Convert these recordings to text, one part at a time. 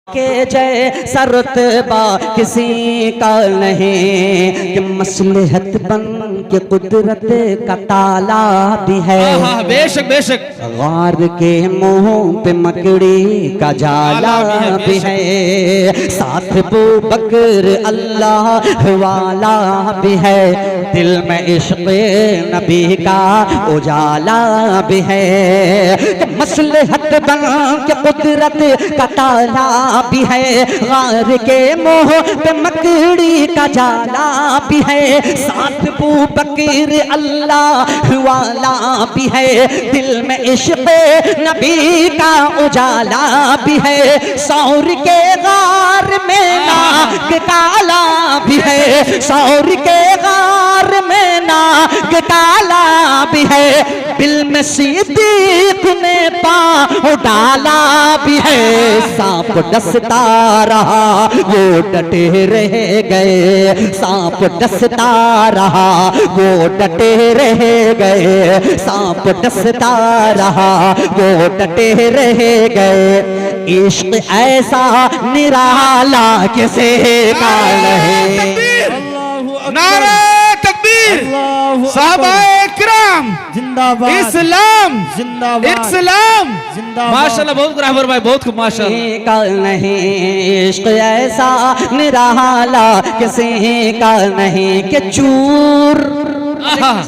के जैसा रुतबा किसी का नहीं कि मसलहत बन के कुदरत का ताला भी है। बेशक बेशक। गार के मुंह पे मकड़ी का जाला भी है, साथ बू बकर अल्लाह वाला भी है, दिल में इश्क़ नबी का उजाला भी है। मसलहत बन के कुदरत का ताला भी है, गार के मुंह पे मकड़ी का जाला भी है, साथ बू बकर अल्लाह वाला भी है, दिल में इश्क़ नबी का उजाला भी है। सौर के गार में नाग काला भी है, सौर के गार में नाग काला भी है, बिल में सिद्दीक़ ने पाँव डाला भी है। सांप डसता रहा वो डटे रह गए, सांप डसता रहा वो डटे रह गए, सांप डसता रहा वो डटे रह गए। इश्क ऐसा निराला किसे का नहीं। नारे तकबीर, साहबाए किराम जिंदाबाद, इस्लाम जिंदाबाद, इस्लाम जिंदाबाद। माशाल्लाह, बहुत रहबर भाई, बहुत खूब माशाल्लाह। का नहीं इश्क ऐसा निराला किसी का नहीं कि चूर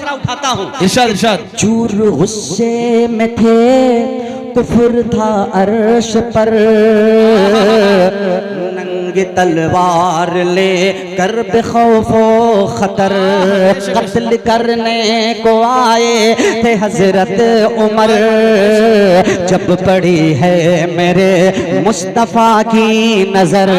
उठाता हूँ। इरशाद इरशाद। चूर गुस्से में थे, कुफ्र था अर्श पर, नंगी तलवार ले कर बेखौफो खतर कत्ल करने को आए थे हजरत उमर। जब पड़ी है मेरे मुस्तफा की नजर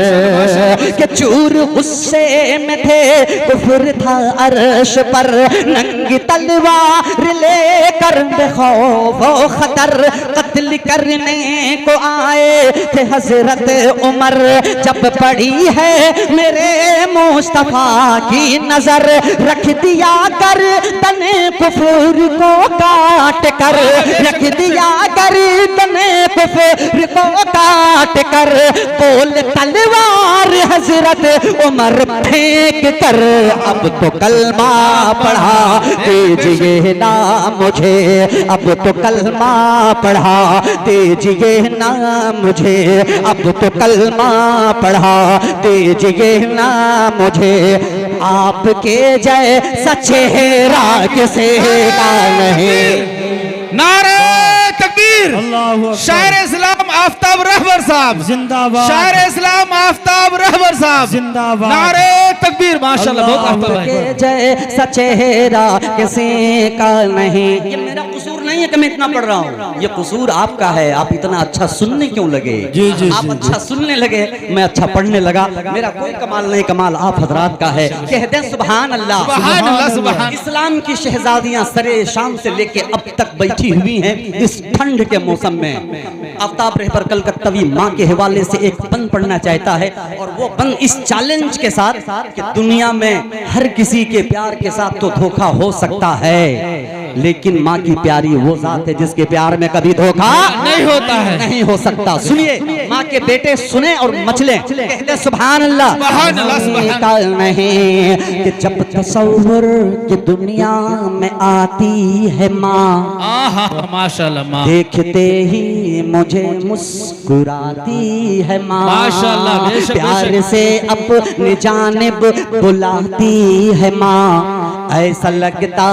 के चूर गुस्से में थे, कुफ्र था अर्श पर, नंगी तलवार ले कर बेखौफो खतर कत्ल करने को आए थे हजरत उमर। जब पड़ी है मेरे मुस्तफा की नजर, रख दिया कर तने कुफ्र को काट कर, रख दिया कर तने कुफ्र को काट कर, बोल तलवार हजरत उमर फेंक कर, अब तो कलमा पढ़ा दीजिए ना मुझे, अब तो कलमा पढ़ा दीजिए ना मुझे, अब तो कलमा पढ़ा दीजिए ना मुझे। आपके जैसा चेहरा किसी का नहीं। नारे तकबीर, अल्लाहु शायर इस्लाम आफ्ताब रहबर साहब जिंदाबाद, शायर इस्लाम आफ्ताब रहबर साहब जिंदाबाद। नारे तकबीर, माशाल्लाह, बहुत आफ्ताब भाई। आपके जैसा चेहरा किसी का नहीं। ये मेरा कसूर नहीं है कि मैं इतना पढ़ रहा हूँ, ये कसूर आपका है। आप इतना अच्छा सुनने क्यों लगे? जी जी आप अच्छा सुनने लगे, मैं अच्छा पढ़ने लगा। मेरा कोई कमाल नहीं, कमाल आप हजरात का है। कह दे सुभान अल्लाह, सुभान अल्लाह, सुभान। इस्लाम की शहजादियां सरे शाम से लेके अब तक बैठी हुई हैं इस ठंड के मौसम में। आफ्ताब रहबर कलकत्तवी माँ के हवाले से एक बंद पढ़ना चाहता है, और वो बंद इस चैलेंज के साथ कि दुनिया में हर किसी के प्यार के साथ तो धोखा हो सकता है, लेकिन माँ की प्यारी वो जात है जिसके प्यार में कभी धोखा नहीं होता है, नहीं हो सकता। सुनिए, माँ के बेटे सुने और मचले, कहते सुभान अल्लाह, सुभान अल्लाह, सुभान। का नहीं कि जब तसव्वुर की दुनिया में आती है माँ, आहा माशाल्लाह, माँ देखते ही मुझे मुस्कुराती है माँ, माशाल्लाह, बेशक, प्यार बेशक। से अपनी जानिब बुलाती है माँ, ऐसा लगता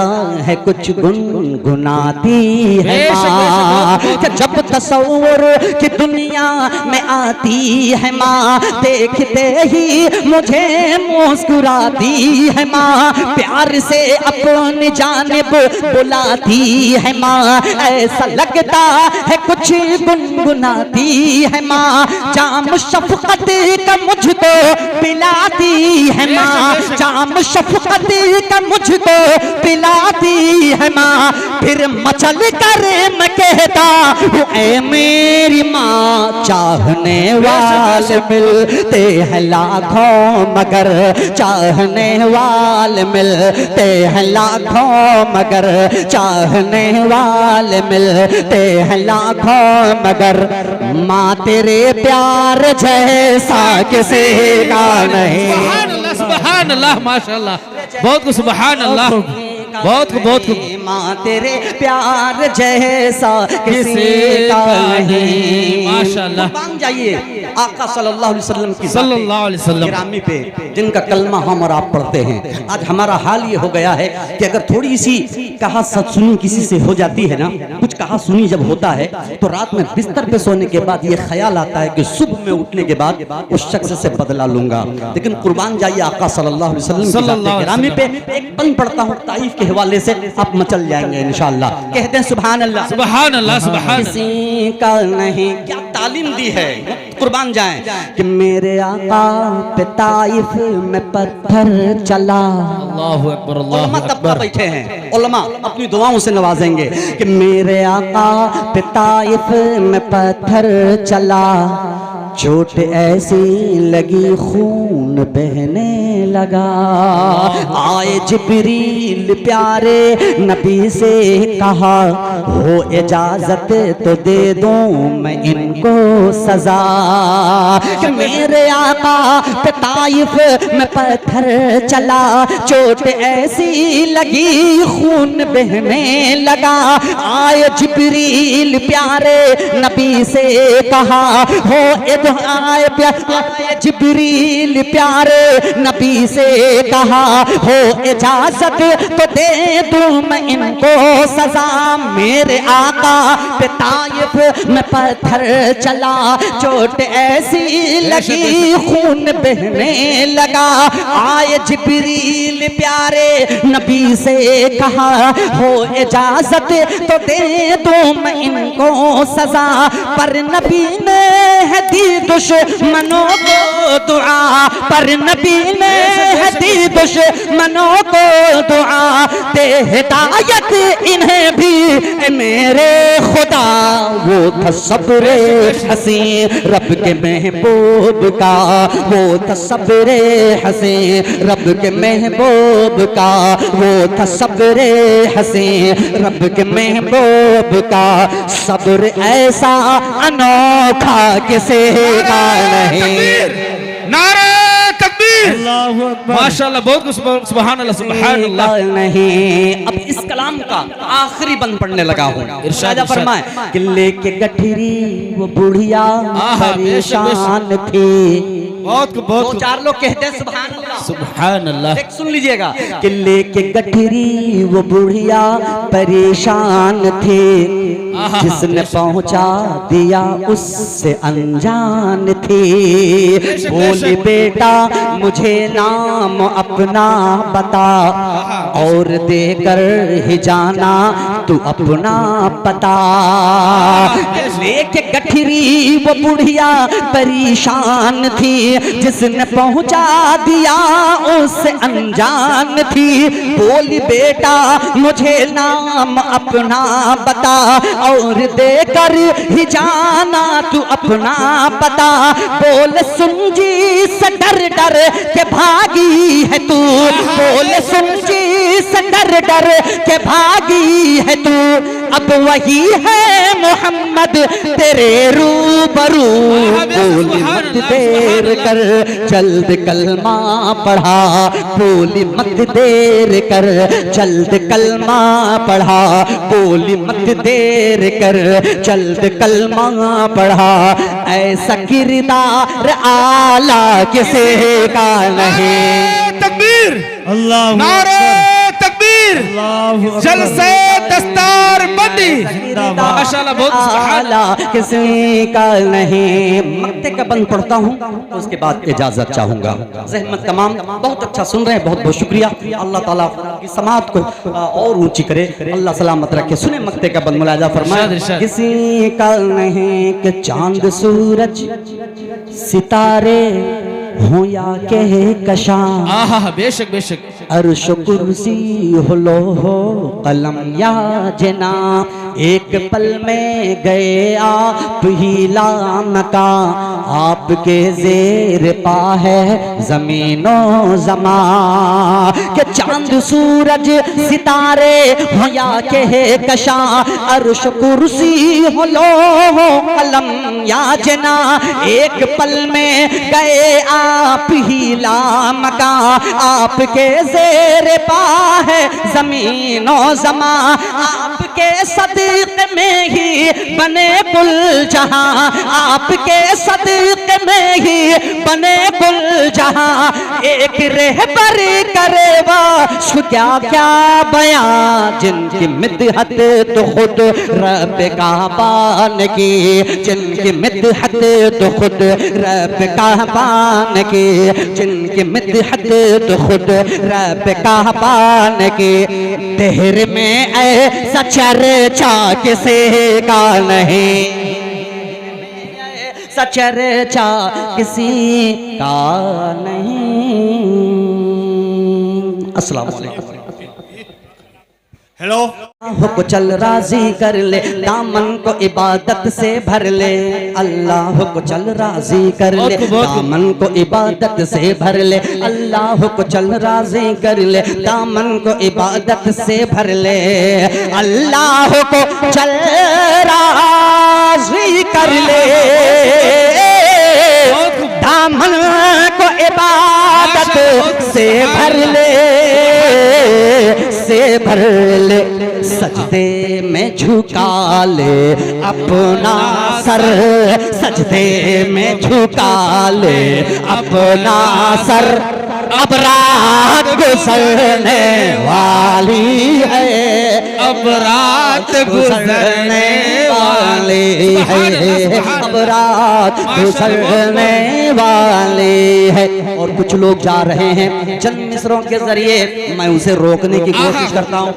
है कुछ गुनगुनाती है बेशक, माँ। बेशक, कि जब तसव्वुर की दुनिया में आती है माँ, देखते ही मुझे मुस्कुराती है माँ, प्यार से अपनी जानिब बुलाती है माँ, ऐसा लगता है कुछ गुनगुनाती है माँ, जाम शफकत का मुझको पिलाती है माँ, जाम शफकत का मुझको पिलाती है माँ, फिर मचल कर मैं कहता हूँ ऐ मेरी माँ, चाहने वाले मिलते हैं लाखों मगर चाहने वाले मिलते हैं लाखों मगर चाहने वाले मिलते हैं लाखों मगर माँ तेरे प्यार जैसा किसी का नहीं। सुभान अल्लाह माशाअल्लाह, बहुत कुछ सुभान अल्लाह, बहुत कुछ माँ तेरे प्यार जैसा किसी का नहीं। माशाअल्लाह। कुर्बान जाइए आका सल्लल्लाहु अलैहि वसल्लम की सल्लल्लाहु अलैहि वसल्लम गिरामी पे जिनका कलमा हम और आप पढ़ते हैं। आज हमारा हाल ये हो गया है कि अगर थोड़ी सी कहा सत्सुनी किसी से हो जाती है ना, कुछ कहा सुनी जब होता है तो रात में बिस्तर पे सोने के बाद ये ख्याल आता है कि सुबह में उठने के बाद उस शख्स से बदला लूंगा। लेकिन कुर्बान जाइए आका सल्लल्लाहु अलैहि वसल्लम की गिरामी पे एक पन पढ़ता हूँ ताइफ के हवाले से, आप मचल जाएंगे इंशाअल्लाह। कहते हैं सुभान अल्लाह, सुभान अल्लाह, सुभान किसी का नहीं। क्या तालीम दी है, कुर्बान जाएं कि मेरे आका पे ताइफ में पत्थर चला। अल्लाहु अकबर, उलमा अल्लाहु तबका अकबर। बैठे हैं, उलमा अपनी दुआओं से नवाजेंगे कि मेरे आका पे ताइफ में पत्थर चला, चोट ऐसी लगी खून बहने लगा। आए जिब्रील प्यारे नबी से कहा हो इजाजत तो दे दूं मैं इनको सजा। कि मेरे आका पे ताइफ में पत्थर चला, चोट ऐसी लगी खून बहने लगा। आए जिब्रील प्यारे नबी से कहा हो आए जिब्रील प्यारे नबी से कहा हो इजाजत तो दे दूं मैं इनको सजा। मेरे आका पे ताइफ में पत्थर चला, चोट ऐसी लगी खून बहने लगा। आए जिब्रील प्यारे नबी से कहा हो इजाजत तो दे दूं मैं इनको सजा। पर नबी ने है दी दुश्मनों को दुआ, पर नबी ने है दी दुश्मनों को दुआ। दे हिदायत इन्हें भी मेरे खुदा, वो था सब्रे हसी रब के महबूब का, वो था सब्रे हसी रब के महबूब का, वो था सब्रे हसी रब के महबूब का। सब्र ऐसा अनोखा किसी का नहीं। नारे तकबीर, माशाअल्लाह, बहुत कुछ सुभान अल्लाह, सुभान अल्लाह। नहीं, अब इस कलाम का आखिरी बंद पढ़ने लगा हूँ। इरशाद फरमाए कि लेके गठरी वो बुढ़िया परेशान थी। बहुत दो चार लोग कहते हैं सुभान अल्लाह, सुभान अल्लाह। एक सुन लीजिएगा कि लेके गठरी वो बुढ़िया परेशान थी, जिसने पहुंचा दिया उससे अनजान थी। बोले बेटा मुझे नाम अपना बता, और देकर ही जाना तू अपना पता। लेके गठरी वो बुढ़िया परेशान थी, जिसने पहुंचा दिया उससे अनजान थी। बोली बेटा मुझे नाम अपना बता, और देकर ही जाना तू अपना पता। बोल सुन जी से डर डर के भागी है तू, बोल सुन जी से डर डर के भागी है तू। अब वही है मोहम्मद तेरे रूबरू। बोली मत देर कर जल्द कलमा पढ़ा, बोली मत देर कर जल्द कलमा पढ़ा, बोली मत देर कर जल्द कलमा पढ़ा। ऐसा किरदार आला किसी का नहीं। तकबीर, अल्लाह नारे तकबीर, जलसे दस्तार बंदी, माशाअल्लाह, बहुत आला किसी का नहीं। मक्ते का बंद पढ़ता हूँ तो उसके बाद इजाजत चाहूंगा। ज़हमत तमाम बहुत अच्छा सुन रहे हैं, बहुत बहुत शुक्रिया। अल्लाह ताला की समात को और ऊंची करे, अल्लाह सलामत रखे। सुने मक्ते का बंद, मुलाजा फरमाए। किसी का नहीं कि चांद सूरज सितारे हो या के कशां, आहा, बेशक बेशक। अर्श कुर्सी हो लोहो कलम या जना, एक पल में गए आप ही लामका, आपके जेर पा है जमीनो जमा। के चांद सूरज सितारे हो या के कशा, अर्श कुर्सी हो लोहो कलम या जना, एक पल में गए आप ही लामका, आपके जेर पा है जमीनो जमा। आपके सदक़े में ही बने कुल जहां, आपके सदक़े में ही बने कुल जहां। एक रहबर करे वो क्या क्या बयां, जिनकी मिदहत तो खुद रब काबा ने की, जिनकी मिदहत तो खुद रब काबा ने की, जिनकी मिदहत तो खुद रब काबा ने की। तेहर में ऐसा चर्चा किसी का नहीं, चर्चा किसी का नहीं। अस्सलाम वालेकुम। हेलो। को चल राजी कर ले, दामन को इबादत से भर ले, अल्लाह को चल राजी कर ले, दामन को इबादत से भर ले, अल्लाह को चल राजी कर ले, दामन को इबादत से भर ले, अल्लाह को चल राजी कर ले, दामन को इबादत से भर ले, से भर ले, सजदे में झुका ले अपना सर, सजदे में झुका ले अपना सर। अब रात गुजरने वाली है, अब रात गुजरने वाली है, अब रात गुजरने वाली है। और कुछ लोग जा रहे हैं चंद मिसरों के जरिए, मैं उसे रोकने की कोशिश करता हूँ।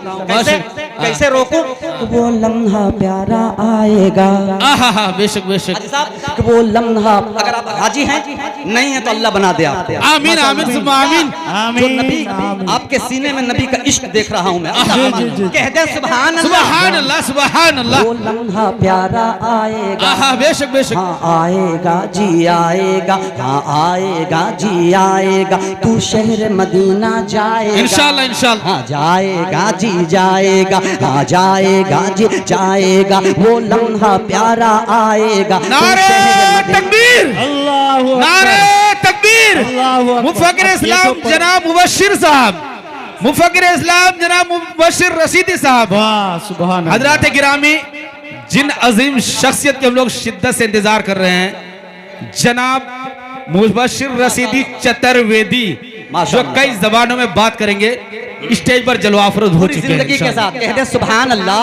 कैसे रोकूं? वो लम्हा प्यारा आएगा, बेशक बेशक, वो लम्हा, अगर आप हाजी हैं नहीं है तो अल्लाह बना दे आपको। आमीन आमीन आमीन। जो नबी आपके सीने में नबी का इश्क देख रहा हूं मैं, कह दे सुभान अल्लाह, सुभान अल्लाह, सुभान अल्लाह। वो लम्हा प्यारा आएगा, बेशक बेशक, हाँ आएगा जी आएगा, हाँ आएगा जी आएगा। तू शहर मदीना जाएगा इंशाअल्लाह इंशाअल्लाह, हाँ जाएगा जी जाएगा, हाँ जाएगा जी जाएगा। वो लम्हा प्यारा आएगा। नारे तकबीर, नारे तकबीर। मुफक्किर इस्लाम जनाब मुबश्शिर साहब, मुफक्किर इस्लाम जनाब मुबश्शिर रशीदी साहब, सुभान अल्लाह। हजरात गिरामी, जिन अजीम शख्सियत के हम लोग शिद्दत से इंतजार कर रहे हैं, जनाब मुबश्शिर रशीदी चतुर्वेदी, जो कई जबानों में बात करेंगे, स्टेज पर जलवा अफरोज हो चुके हैं जिंदगी के साथ। कहते सुभान अल्लाह,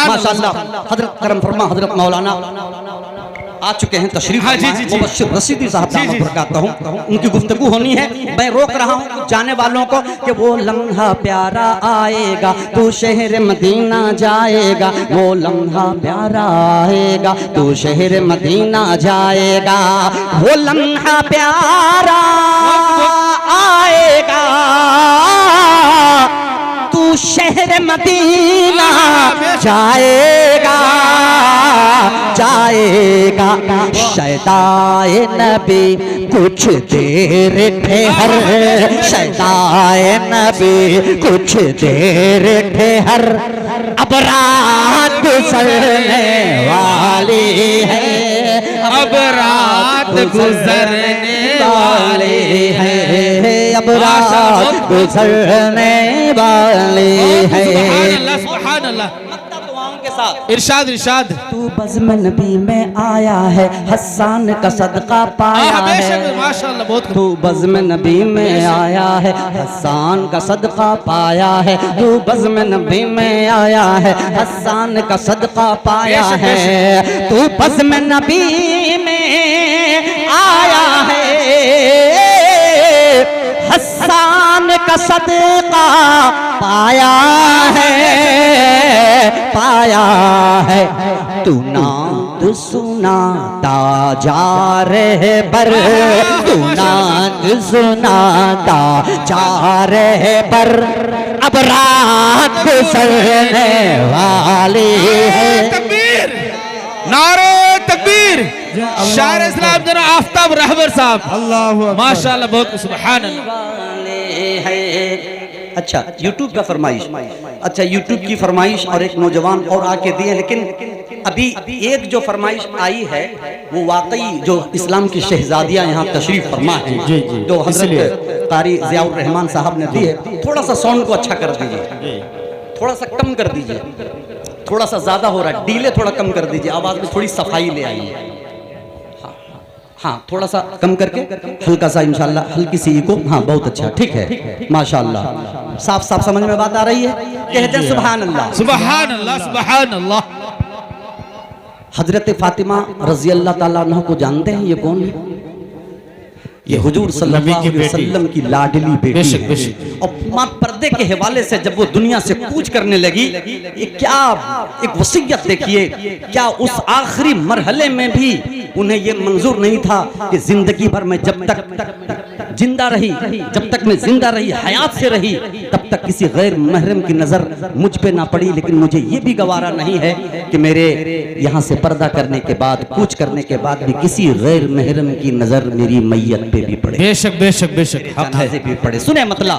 माशाअल्लाह। हजरत करम फरमा हजरत मौलाना आ चुके हैं तशरीफ। मुबश्शिर रशीदी साहब दामद बरकातहू, उनकी गुफ्तगू होनी है। मैं रोक रहा हूँ जाने वालों को कि वो लम्हा प्यारा आएगा, तू शहर मदीना जाएगा, वो लम्हा प्यारा आएगा, तू शहर मदीना जाएगा, वो लम्हा प्यारा आएगा, तू शहर मदीना जाएगा, जाएगा। शैताए नबी कुछ देर ठहर, शैताए नबी कुछ देर ठहर, अब रात गुजरने वाली है, अब रात गुजरने वाली है, अब रात गुजरने वाली है। सुभान अल्लाह। इरशाद इरशाद। तू बज़्म नबी में आया है, हसन का सदका पाया है, माशाअल्लाह बहुत। तू बज़्म नबी में आया है, हसन का सदका पाया है, तू बज़्म नबी में आया है, हसन का सदका पाया है, तू बज़्म नबी में आया है, हसन का सदका पाया है, पाया है। तू नात सुनाता जा रहे बर, नात सुनाता जा रहे बर, अब रात गुजरने वाली है। तकबीर, नारे तकबीर। शायर इस्लाम जना आफ्ताब रहबर साहब, अल्लाह माशाल्लाह, बहुत सुभान अल्लाह। अच्छा, यूट्यूब का फरमाइश, अच्छा यूट्यूब की फरमाइश और एक नौजवान और आके दिए, लेकिन अभी एक जो फरमाइश आई है वो वाकई जो इस्लाम की शहजादियाँ यहाँ तशरीफ फरमा है, जो हजरत कारी ज़ियाउर रहमान साहब ने दी है। थोड़ा सा साउंड को अच्छा कर दीजिए, थोड़ा सा कम कर दीजिए, थोड़ा सा ज्यादा हो रहा है, डीले थोड़ा कम कर दीजिए, आवाज में थोड़ी सफाई ले आइए। हाँ, थोड़ा सा कम करके हल्का सा इंशाल्लाह, हल्की सी को। हाँ, बहुत अच्छा, ठीक है, माशाल्लाह, साफ साफ समझ में बात आ रही है। कहते हैं सुभान अल्लाह, सुभान अल्लाह, सुभान अल्लाह। हजरत फातिमा रजी अल्लाह ताला अन्हा को जानते हैं? ये कौन है? ये हुजूर सल्लल्लाहु अलैहि वसल्लम की लाडली बेटी है। और मां पर्दे के हवाले से जब वो दुनिया से कूच करने लगी, ये क्या एक वसीयत देखिए, क्या उस आखिरी मरहले में भी उन्हें ये मंजूर नहीं था कि जिंदगी भर में जब तक जिंदा रही, जब तक मैं जिंदा रही, हयात से रही, तब तक किसी गैर महरम की नजर मुझ पे ना पड़ी। लेकिन मुझे ये भी गवारा नहीं है कि मेरे यहाँ से पर्दा करने के बाद, कूच करने के बाद भी किसी गैर महरम की नजर मेरी मैयत पे भी पड़े। बेशक बेशक बेशक, हक है। भी पड़े। सुने मतलब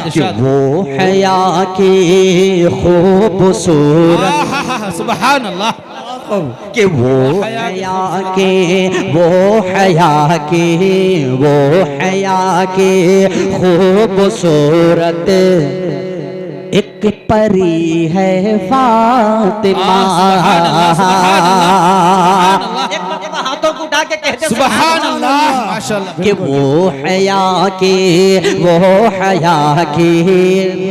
कि वो हया की खूबसूरत, सुभान अल्लाह, कि वो हया के, वो हया के, वो हया के खूबसूरत एक परी है फातिमा। एक मरतबा हाथों को उठा के कहते सुभान अल्लाह, माशाल्लाह। कि वो हया की, वो हया की।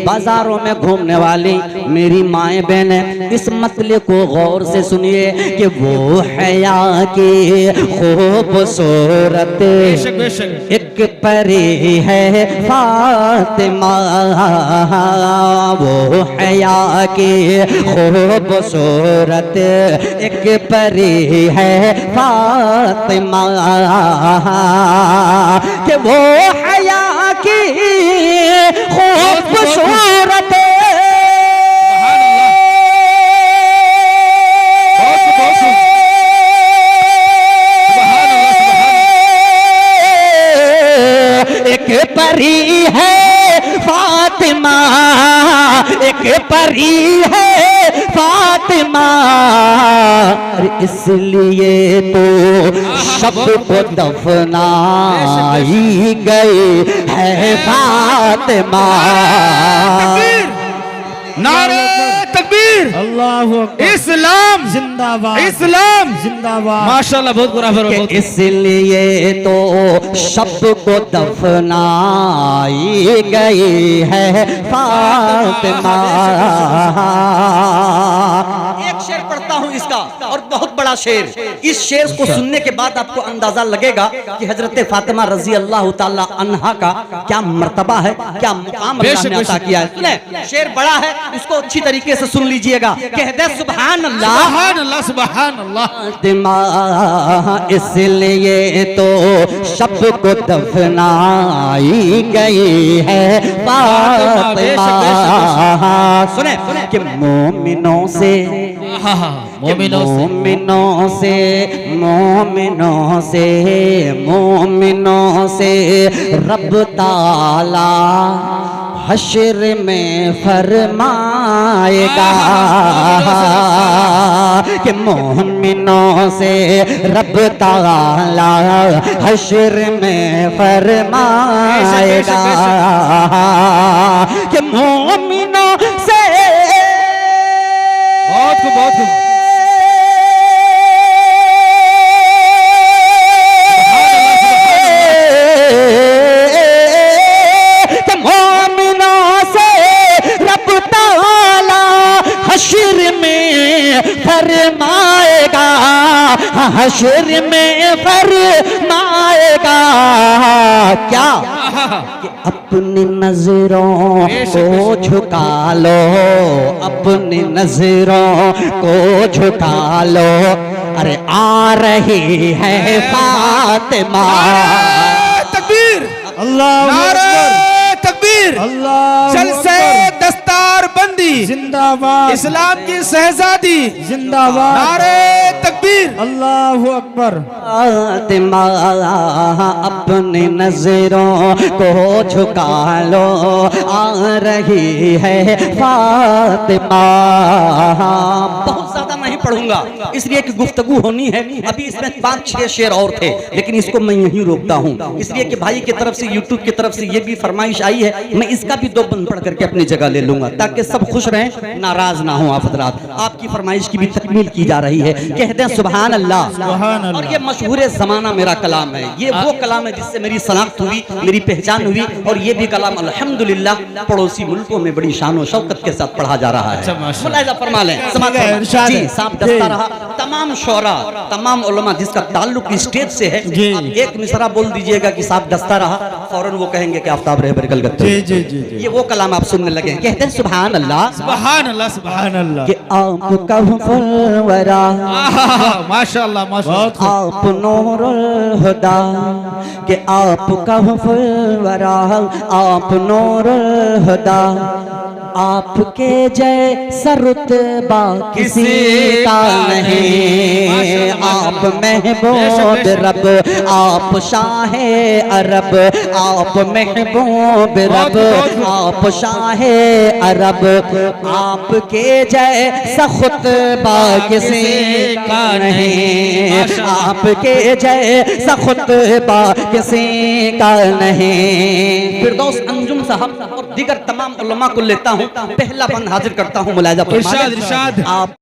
बाजारों में घूमने वाली मेरी माएँ बहनें, इस मसले को गौर से सुनिए कि वो हया की खूबसूरत एक परी है फातिमा। वो हया की खूबसूरत एक परी है फातिमा। कि वो हया की खूबसूरत एक परी है फातिमा, एक परी है फातिमा। इसलिए तो शब को दफनाई गई है फातिमा। नारे तकबीर, अल्लाहु अकबर। इस्लाम जिंदाबाद, इस्लाम जिंदाबाद, माशाल्लाह, बहुत बराबर। इसलिए तो शब को दफनाई गई है फातिमा। एक शेर पढ़ता हूँ इसका, और बहुत बड़ा शेर। इस शेर को सुनने के बाद आपको अंदाजा लगेगा कि हजरत फातिमा रजी अल्लाह ताला अन्हा का क्या मर्तबा है, क्या मुकाम अल्लाह ने अता किया है। सुने, शेर बड़ा है, इसको अच्छी तरीके से सुन लीजिएगा। कहते सुभान अल्लाह, सुभान अल्लाह, सुभान अल्लाह। इसलिए तो शब को दफनाई गई है फातिमा। सुने कि मोमिनों से, मोमिनों से, मोमिनों से, मोमिनों से रब ताला हश्र में फरमाएगा। कि मोमिनों से रब ताला हश्र में फरमाएगा। कि मोमिनों से बहुत हश्र में फरमाएगा, हश्र में फरमाएगा। क्या कि अपनी नजरों को झुका लो, अपनी नजरों को झुका लो, अरे आ रही है फातिमा। तकबीर, अल्लाह नारे तकबीर, अल्लाह जलसे दस्तार बंदी, जिंदाबाद, इस्लाम की शहजादी, जिंदाबाद, नारे तकबीर, अल्लाह अकबर। फातिमा अपनी नजरों को झुका लो, आ रही है फातिमा। बहुत ज्यादा नहीं पढ़ूंगा इसलिए कि गुफ्तगू होनी है। अभी इसमें 5-6 शेर और थे लेकिन इसको मैं यहीं रोकता हूँ, इसलिए कि भाई की तरफ से, यूट्यूब की तरफ से ये भी फरमाइश आई है, मैं इसका भी 2 बंद पढ़ करके अपनी जगह ले लूंगा ताकि सब खुश रहें, नाराज ना हो। आप हजरात, आपकी फरमाइश की भी तकमील की जा रही है। कहते हैं सुभान अल्लाह। और ये मशहूर जमाना मेरा कलाम है, ये वो कलाम है जिससे मेरी शनाख्त हुई, मेरी पहचान हुई। और ये भी कलाम अल्हम्दुलिल्लाह पड़ोसी मुल्कों में बड़ी शान और शौकत के साथ पढ़ा जा रहा है। मुलाहिजा फरमा लें, जी साहब दस्ता रहा। तमाम शोरा, तमाम उलमा जिसका ताल्लुक स्टेज से है, आप एक मिसरा बोल दीजिएगा कि साहब दस्ता रहा, फौरन वो कहेंगे कि आफ्ताब रहे बरकल करते। जी जी जी जी। ये वो कलाम आप सुनने लगे। कहते हैं सुभान अल्लाह, सुभान अल्लाह, सुभान अल्लाह। कि आपका फुलवरा, माशाअल्लाह, माशाअल्लाह, आप नूरुल हुदा, कि आपका फुलवरा, आप नूरुल हुदा, आपके जैसा रुतबा किसी का नहीं। आप महबूब रब, आप शाहे अरब, आप महबूब रब, आप शाहे अरब, आपके जैसा खुतबा किसी का नहीं। आपके जैसा खुतबा किसी का नहीं। फिरदौस अंजुम साहब और दीगर तमाम उलमा को लेता हूँ, पहला बंद हाजिर करता हूँ। मुलाहिजा फरमाएं। इरशाद, इरशाद। आप